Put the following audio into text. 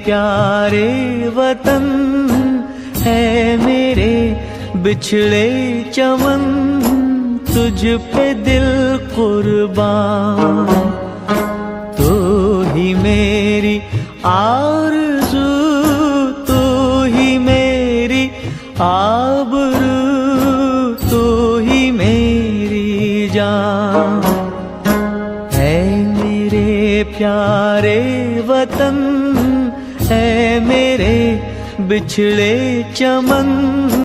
प्यारे वतन है मेरे बिछड़े चमन, तुझ पे दिल कुर्बान। तू ही मेरी आरज़ू, तू ही मेरी आबरू, तू ही मेरी जान। है मेरे प्यारे वतन है मेरे बिछड़े चमन।